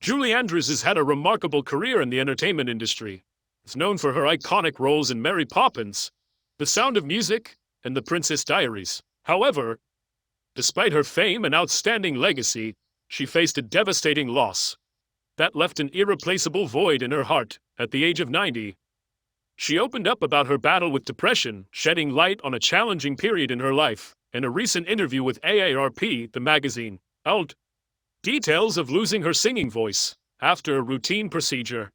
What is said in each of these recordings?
Julie Andrews has had a remarkable career in the entertainment industry. Is known for her iconic roles in Mary Poppins, The Sound of Music, and The Princess Diaries. However, despite her fame and outstanding legacy, she faced a devastating loss that left an irreplaceable void in her heart at the age of 90. She opened up about her battle with depression, shedding light on a challenging period in her life. In a recent interview with AARP, the magazine, out details of losing her singing voice after a routine procedure.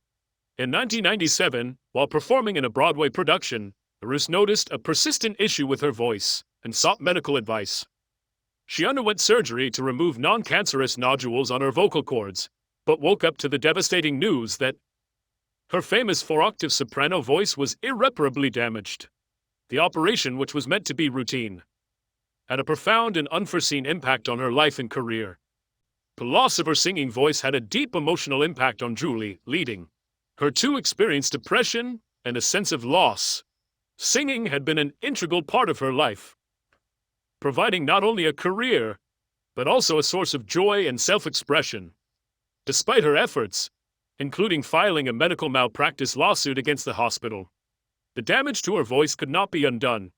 In 1997, while performing in a Broadway production, Andrews noticed a persistent issue with her voice and sought medical advice. She underwent surgery to remove non-cancerous nodules on her vocal cords, but woke up to the devastating news that her famous 4-octave soprano voice was irreparably damaged. The operation, which was meant to be routine, had a profound and unforeseen impact on her life and career. The loss of her singing voice had a deep emotional impact on Julie, leading her to experience depression and a sense of loss. Singing had been an integral part of her life, providing not only a career, but also a source of joy and self-expression. Despite her efforts, including filing a medical malpractice lawsuit against the hospital, the damage to her voice could not be undone.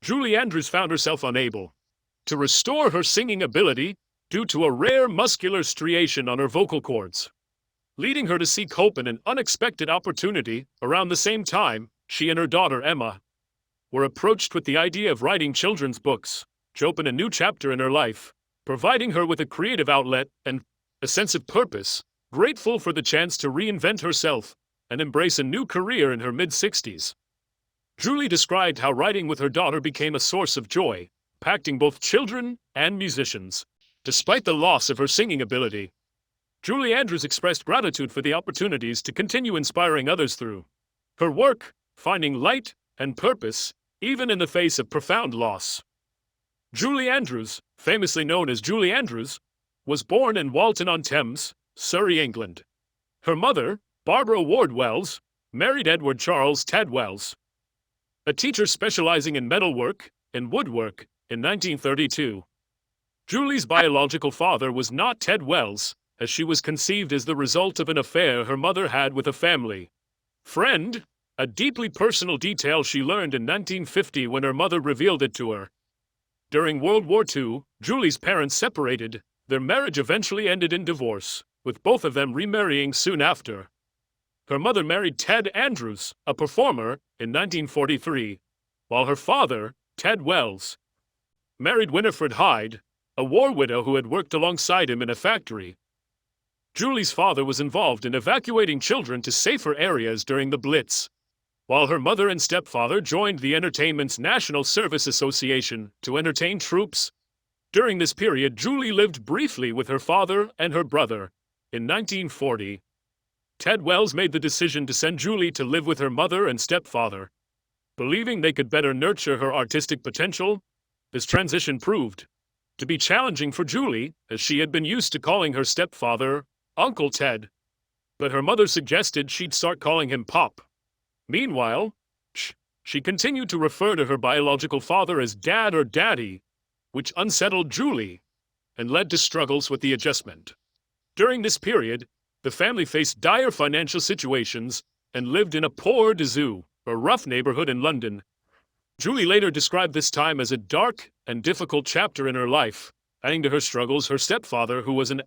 Julie Andrews found herself unable to restore her singing ability due to a rare muscular striation on her vocal cords, leading her to seek hope in an unexpected opportunity. Around the same time, she and her daughter Emma were approached with the idea of writing children's books to open a new chapter in her life, providing her with a creative outlet and a sense of purpose. Grateful for the chance to reinvent herself and embrace a new career in her mid-60s, Julie described how writing with her daughter became a source of joy, impacting both children and musicians. Despite the loss of her singing ability, Julie Andrews expressed gratitude for the opportunities to continue inspiring others through her work, finding light and purpose, even in the face of profound loss. Julie Andrews, famously known as Julie Andrews, was born in Walton-on-Thames, Surrey, England. Her mother, Barbara Ward Wells, married Edward Charles Ted Wells, a teacher specializing in metalwork and woodwork, in 1932. Julie's biological father was not Ted Wells, as she was conceived as the result of an affair her mother had with a family friend, a deeply personal detail she learned in 1950 when her mother revealed it to her. During World War II, Julie's parents separated. Their marriage eventually ended in divorce, with both of them remarrying soon after. Her mother married Ted Andrews, a performer, in 1943, while her father, Ted Wells, married Winifred Hyde, a war widow who had worked alongside him in a factory. Julie's father was involved in evacuating children to safer areas during the Blitz, while her mother and stepfather joined the Entertainment's National Service Association to entertain troops. During this period, Julie lived briefly with her father and her brother. In 1940, Ted Wells made the decision to send Julie to live with her mother and stepfather, believing they could better nurture her artistic potential. This transition proved to be challenging for Julie, as she had been used to calling her stepfather Uncle Ted, but her mother suggested she'd start calling him Pop. Meanwhile, she continued to refer to her biological father as Dad or Daddy, which unsettled Julie and led to struggles with the adjustment. During this period, the family faced dire financial situations and lived in a poor-de-zoo, a rough neighborhood in London. Julie later described this time as a dark and difficult chapter in her life. Adding to her struggles, her stepfather, who was an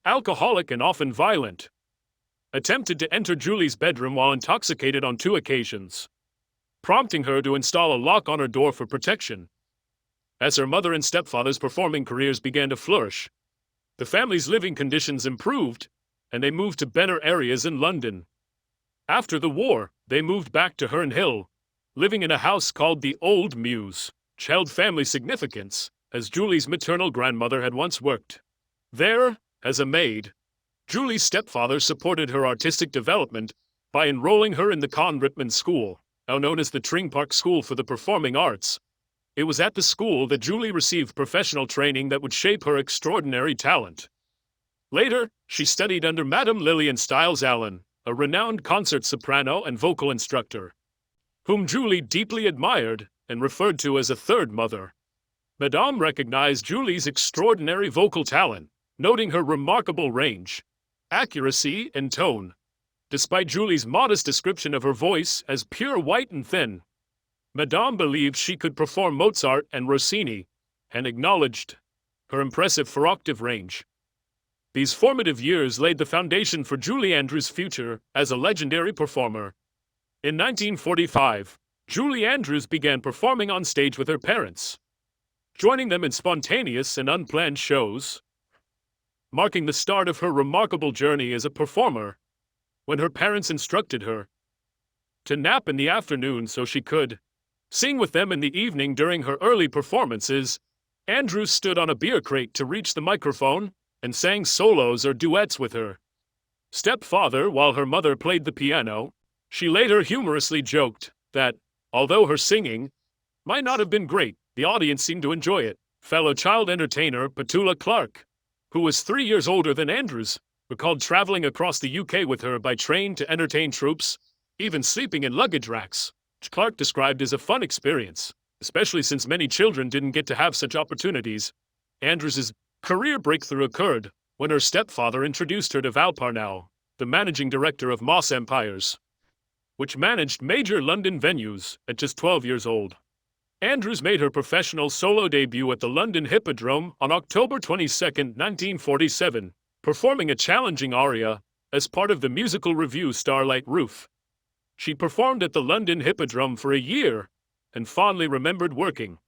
alcoholic and often violent, attempted to enter Julie's bedroom while intoxicated on 2 occasions, prompting her to install a lock on her door for protection. As her mother and stepfather's performing careers began to flourish, the family's living conditions improved, and they moved to better areas in London. After the war, they moved back to Herne Hill, living in a house called the Old Mews, which held family significance, as Julie's maternal grandmother had once worked there as a maid. Julie's stepfather supported her artistic development by enrolling her in the Con Rippman School, now known as the Tring Park School for the Performing Arts. It was at the school that Julie received professional training that would shape her extraordinary talent. Later, she studied under Madame Lillian Stiles Allen, a renowned concert soprano and vocal instructor, whom Julie deeply admired and referred to as a third mother. Madame recognized Julie's extraordinary vocal talent, noting her remarkable range accuracy, and tone. Despite Julie's modest description of her voice as pure white and thin, Madame believed she could perform Mozart and Rossini, and acknowledged her impressive four-octave range. These formative years laid the foundation for Julie Andrews' future as a legendary performer. In 1945, Julie Andrews began performing on stage with her parents, joining them in spontaneous and unplanned shows, marking the start of her remarkable journey as a performer. When her parents instructed her to nap in the afternoon so she could sing with them in the evening during her early performances, Andrews stood on a beer crate to reach the microphone and sang solos or duets with her stepfather while her mother played the piano. She later humorously joked that, although her singing might not have been great, the audience seemed to enjoy it. Fellow child entertainer Petula Clark, who was 3 years older than Andrews, recalled traveling across the UK with her by train to entertain troops, even sleeping in luggage racks, which Clark described as a fun experience, especially since many children didn't get to have such opportunities. Andrews' career breakthrough occurred when her stepfather introduced her to Val Parnell, the managing director of Moss Empires, which managed major London venues at just 12 years old. Andrews made her professional solo debut at the London Hippodrome on October 22, 1947, performing a challenging aria as part of the musical revue Starlight Roof. She performed at the London Hippodrome for a year and fondly remembered working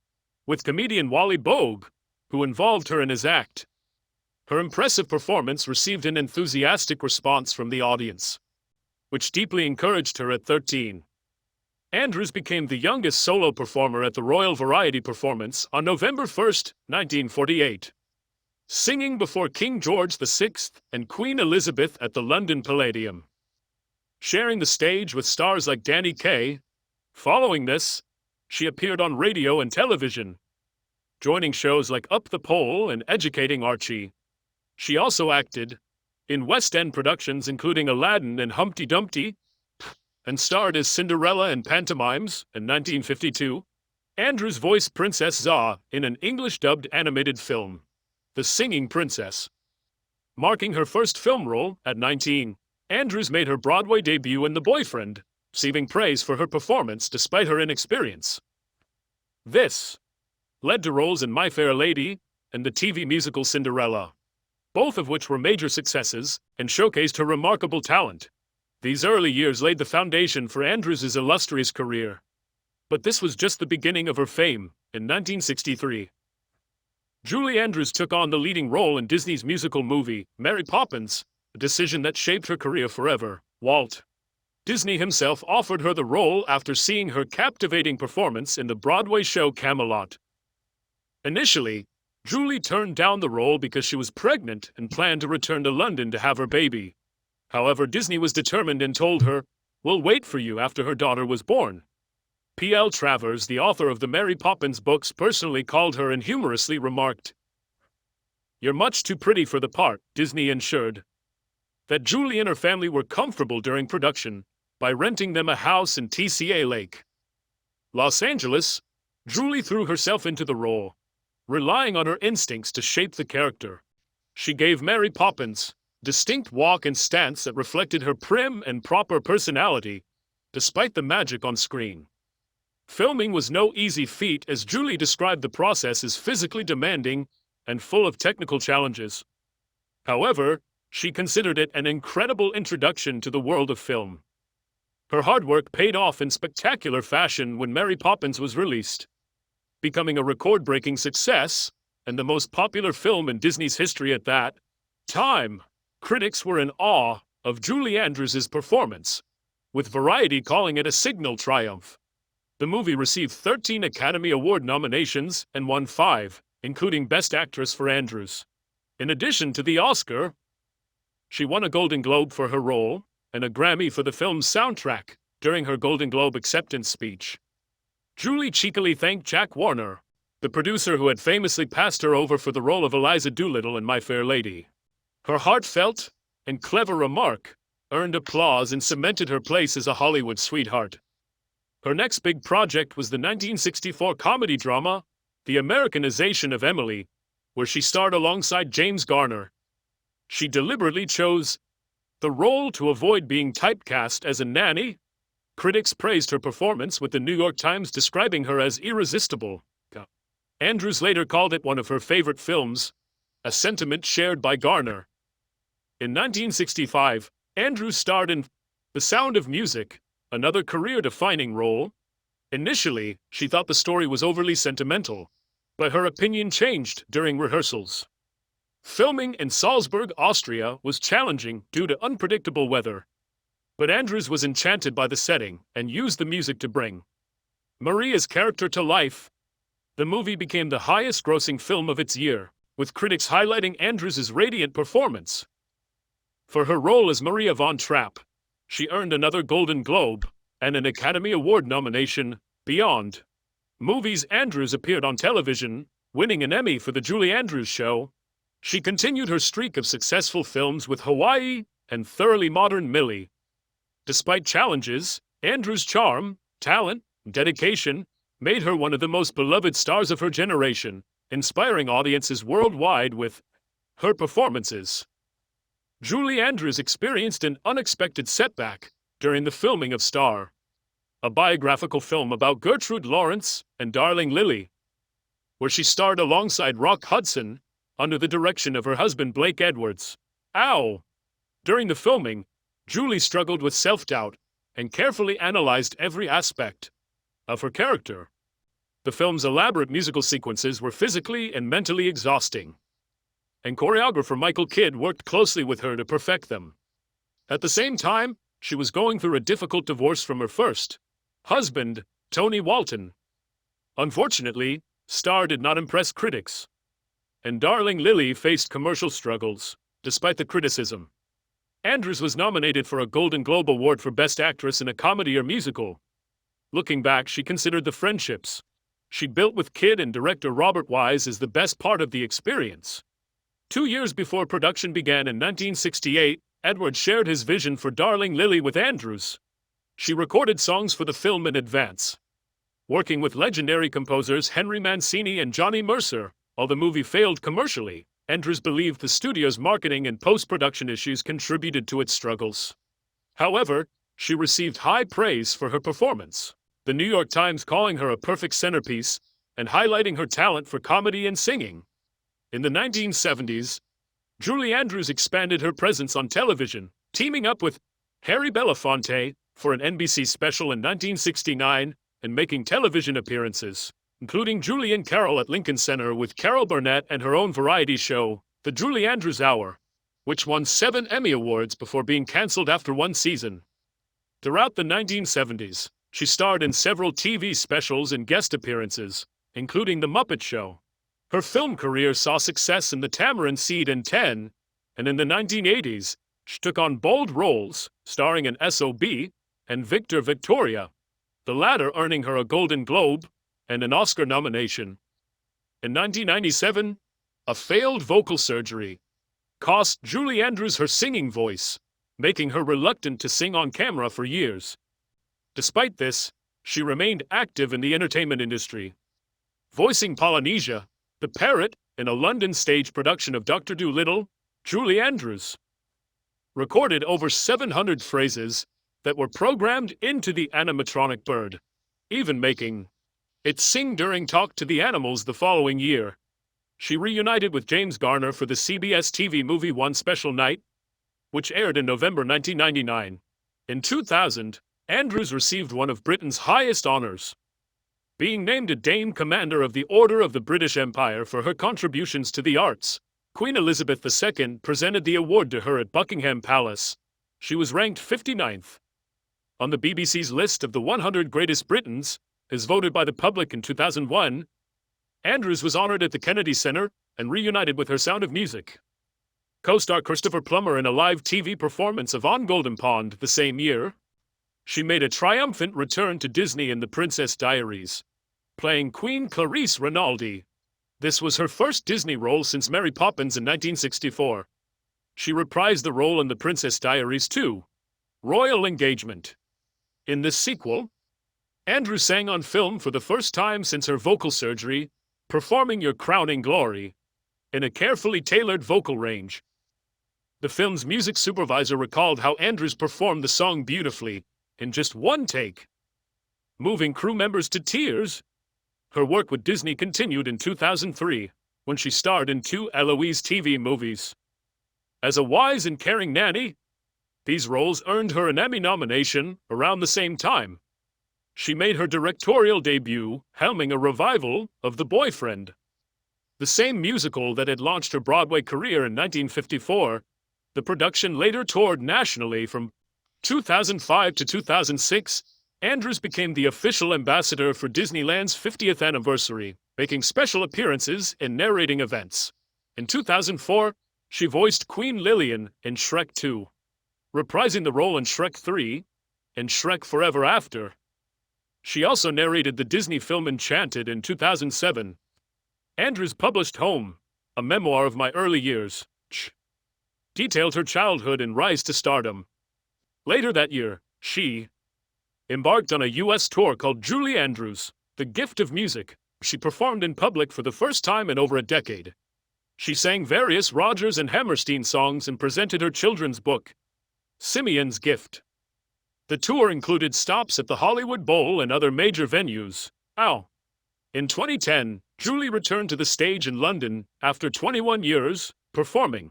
with comedian Wally Bogue, who involved her in his act. Her impressive performance received an enthusiastic response from the audience, which deeply encouraged her at 13. Andrews became the youngest solo performer at the Royal Variety Performance on November 1, 1948. Singing before King George VI and Queen Elizabeth at the London Palladium, sharing the stage with stars like Danny Kaye. Following this, she appeared on radio and television, joining shows like Up the Pole and Educating Archie. She also acted in West End productions including Aladdin and Humpty Dumpty, and starred as Cinderella in pantomimes. In 1952, Andrews voiced Princess Za in an English-dubbed animated film, The Singing Princess. Marking her first film role at 19, Andrews made her Broadway debut in The Boyfriend, receiving praise for her performance despite her inexperience. This led to roles in My Fair Lady and the TV musical Cinderella, both of which were major successes and showcased her remarkable talent. These early years laid the foundation for Andrews' illustrious career. But this was just the beginning of her fame. In 1963, Julie Andrews took on the leading role in Disney's musical movie, Mary Poppins, a decision that shaped her career forever. Walt Disney himself offered her the role after seeing her captivating performance in the Broadway show Camelot. Initially, Julie turned down the role because she was pregnant and planned to return to London to have her baby. However, Disney was determined and told her, "We'll wait for you," after her daughter was born. P.L. Travers, the author of the Mary Poppins books, personally called her and humorously remarked, "You're much too pretty for the part." Disney ensured that Julie and her family were comfortable during production by renting them a house in TCA Lake, Los Angeles. Julie threw herself into the role, relying on her instincts to shape the character. She gave Mary Poppins distinct walk and stance that reflected her prim and proper personality, despite the magic on screen. Filming was no easy feat, as Julie described the process as physically demanding and full of technical challenges. However, she considered it an incredible introduction to the world of film. Her hard work paid off in spectacular fashion when Mary Poppins was released, becoming a record-breaking success and the most popular film in Disney's history at that time. Critics were in awe of Julie Andrews' performance, with Variety calling it a signal triumph. The movie received 13 Academy Award nominations and won 5, including Best Actress for Andrews. In addition to the Oscar, she won a Golden Globe for her role and a Grammy for the film's soundtrack. During her Golden Globe acceptance speech, Julie cheekily thanked Jack Warner, the producer who had famously passed her over for the role of Eliza Doolittle in My Fair Lady. Her heartfelt and clever remark earned applause and cemented her place as a Hollywood sweetheart. Her next big project was the 1964 comedy drama, The Americanization of Emily, where she starred alongside James Garner. She deliberately chose the role to avoid being typecast as a nanny. Critics praised her performance, with the New York Times describing her as irresistible. Andrews later called it one of her favorite films, a sentiment shared by Garner. In 1965, Andrews starred in The Sound of Music, another career-defining role. Initially, she thought the story was overly sentimental, but her opinion changed during rehearsals. Filming in Salzburg, Austria was challenging due to unpredictable weather, but Andrews was enchanted by the setting and used the music to bring Maria's character to life. The movie became the highest-grossing film of its year, with critics highlighting Andrews' radiant performance. For her role as Maria von Trapp, she earned another Golden Globe and an Academy Award nomination. Beyond movies, Andrews appeared on television, winning an Emmy for The Julie Andrews Show. She continued her streak of successful films with Hawaii and Thoroughly Modern Millie. Despite challenges, Andrews' charm, talent, and dedication made her one of the most beloved stars of her generation, inspiring audiences worldwide with her performances. Julie Andrews experienced an unexpected setback during the filming of Star, a biographical film about Gertrude Lawrence and Darling Lily, where she starred alongside Rock Hudson under the direction of her husband Blake Edwards. During the filming, Julie struggled with self-doubt and carefully analyzed every aspect of her character. The film's elaborate musical sequences were physically and mentally exhausting, and choreographer Michael Kidd worked closely with her to perfect them. At the same time, she was going through a difficult divorce from her first husband, Tony Walton. Unfortunately, Star did not impress critics, and Darling Lily faced commercial struggles. Despite the criticism, Andrews was nominated for a Golden Globe Award for Best Actress in a Comedy or Musical. Looking back, she considered the friendships she built with Kidd and director Robert Wise as the best part of the experience. 2 years before production began in 1968, Edwards shared his vision for Darling Lily with Andrews. She recorded songs for the film in advance, working with legendary composers Henry Mancini and Johnny Mercer. While the movie failed commercially, Andrews believed the studio's marketing and post-production issues contributed to its struggles. However, she received high praise for her performance, the New York Times calling her a perfect centerpiece and highlighting her talent for comedy and singing. In the 1970s, Julie Andrews expanded her presence on television, teaming up with Harry Belafonte for an NBC special in 1969 and making television appearances, including Julie and Carol at Lincoln Center with Carol Burnett and her own variety show, The Julie Andrews Hour, which won 7 Emmy Awards before being canceled after 1 season. Throughout the 1970s, she starred in several TV specials and guest appearances, including The Muppet Show. Her film career saw success in The Tamarind Seed and 10, and in the 1980s, she took on bold roles, starring in S.O.B. and Victor Victoria, the latter earning her a Golden Globe and an Oscar nomination. In 1997, a failed vocal surgery cost Julie Andrews her singing voice, making her reluctant to sing on camera for years. Despite this, she remained active in the entertainment industry, voicing Polynesia, the parrot, in a London stage production of Dr. Dolittle. Julie Andrews recorded over 700 phrases that were programmed into the animatronic bird, even making it sing during Talk to the Animals the following year. She reunited with James Garner for the CBS TV movie One Special Night, which aired in November 1999. In 2000, Andrews received one of Britain's highest honors, being named a Dame Commander of the Order of the British Empire for her contributions to the arts. Queen Elizabeth II presented the award to her at Buckingham Palace. She was ranked 59th on the BBC's list of the 100 Greatest Britons, as voted by the public in 2001. Andrews was honored at the Kennedy Center and reunited with her Sound of Music co-star Christopher Plummer in a live TV performance of On Golden Pond the same year. She made a triumphant return to Disney in The Princess Diaries, playing Queen Clarice Rinaldi. This was her first Disney role since Mary Poppins in 1964. She reprised the role in The Princess Diaries 2, Royal Engagement. In this sequel, Andrews sang on film for the first time since her vocal surgery, performing Your Crowning Glory in a carefully tailored vocal range. The film's music supervisor recalled how Andrews performed the song beautifully, in just one take, moving crew members to tears. Her work with Disney continued in 2003, when she starred in 2 Eloise TV movies. As a wise and caring nanny, these roles earned her an Emmy nomination around the same time. She made her directorial debut helming a revival of The Boyfriend, the same musical that had launched her Broadway career in 1954. The production later toured nationally from 2005 to 2006. Andrews became the official ambassador for Disneyland's 50th anniversary, making special appearances and narrating events. In 2004, she voiced Queen Lillian in Shrek 2, reprising the role in Shrek 3 and Shrek Forever After. She also narrated the Disney film Enchanted in 2007. Andrews published Home, a memoir of my early years, detailed her childhood and rise to stardom. Later that year, she embarked on a U.S. tour called Julie Andrews, The Gift of Music. She performed in public for the first time in over a decade. She sang various Rodgers and Hammerstein songs and presented her children's book, Simeon's Gift. The tour included stops at the Hollywood Bowl and other major venues. In 2010, Julie returned to the stage in London after 21 years, performing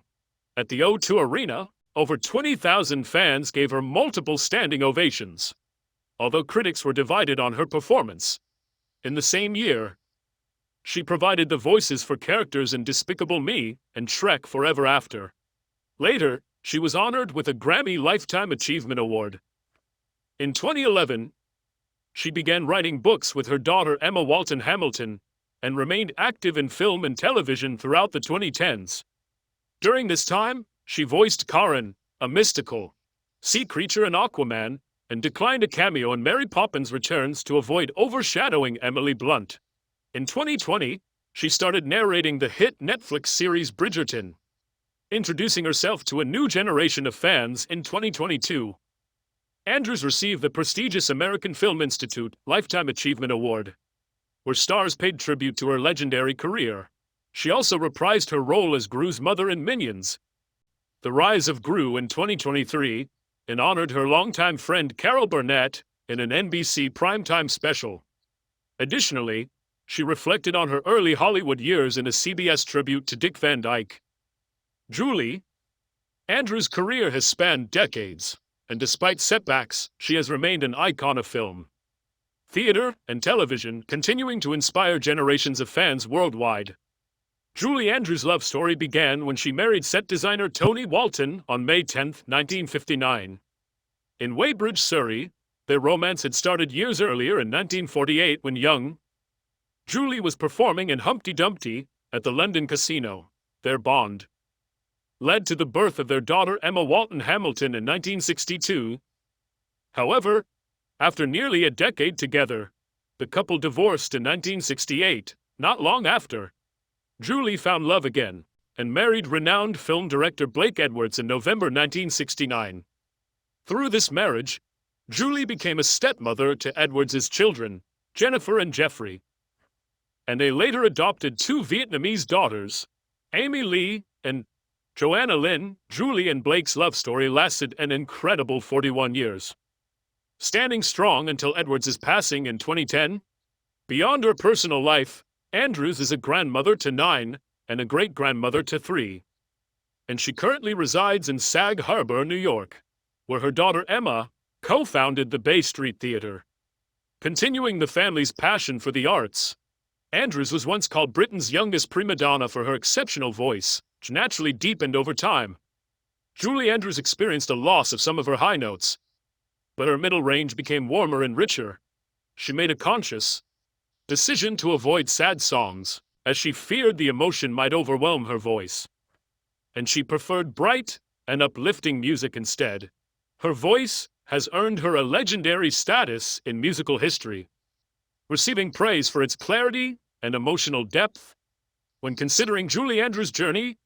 at the O2 Arena. Over 20,000 fans gave her multiple standing ovations, although critics were divided on her performance. In the same year, she provided the voices for characters in Despicable Me and Shrek Forever After. Later, she was honored with a Grammy Lifetime Achievement Award. In 2011, she began writing books with her daughter Emma Walton Hamilton and remained active in film and television throughout the 2010s. During this time, she voiced Karen, a mystical sea creature in Aquaman, and declined a cameo in Mary Poppins Returns to avoid overshadowing Emily Blunt. In 2020, she started narrating the hit Netflix series Bridgerton, introducing herself to a new generation of fans in 2022. Andrews received the prestigious American Film Institute Lifetime Achievement Award, where stars paid tribute to her legendary career. She also reprised her role as Gru's mother in Minions: The Rise of Gru in 2023, and honored her longtime friend Carol Burnett in an NBC primetime special. Additionally, she reflected on her early Hollywood years in a CBS tribute to Dick Van Dyke. Julie Andrews' career has spanned decades, and despite setbacks, she has remained an icon of film, theater, and television, continuing to inspire generations of fans worldwide. Julie Andrews' love story began when she married set designer Tony Walton on May 10, 1959. In Weybridge, Surrey, their romance had started years earlier in 1948 when young Julie was performing in Humpty Dumpty at the London Casino. Their bond led to the birth of their daughter Emma Walton Hamilton in 1962. However, after nearly a decade together, the couple divorced in 1968. Not long after, Julie found love again and married renowned film director Blake Edwards in November 1969. Through this marriage, Julie became a stepmother to Edwards' children, Jennifer and Jeffrey, and they later adopted 2 Vietnamese daughters, Amy Lee and Joanna Lynn. Julie and Blake's love story lasted an incredible 41 years, standing strong until Edwards' passing in 2010. Beyond her personal life, Andrews is a grandmother to 9 and a great-grandmother to 3, and she currently resides in Sag Harbor, New York, where her daughter Emma co-founded the Bay Street Theater. Continuing the family's passion for the arts, Andrews was once called Britain's youngest prima donna for her exceptional voice, which naturally deepened over time. Julie Andrews experienced a loss of some of her high notes, but her middle range became warmer and richer. She made a conscious decision to avoid sad songs, as she feared the emotion might overwhelm her voice, and she preferred bright and uplifting music instead. Her voice has earned her a legendary status in musical history, receiving praise for its clarity and emotional depth. When considering Julie Andrews' journey,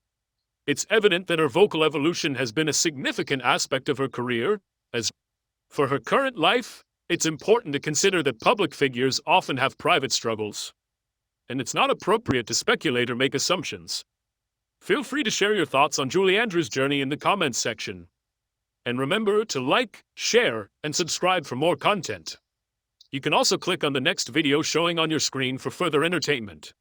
it's evident that her vocal evolution has been a significant aspect of her career. As for her current life, it's important to consider that public figures often have private struggles, and it's not appropriate to speculate or make assumptions. Feel free to share your thoughts on Julie Andrews' journey in the comments section. And remember to like, share, and subscribe for more content. You can also click on the next video showing on your screen for further entertainment.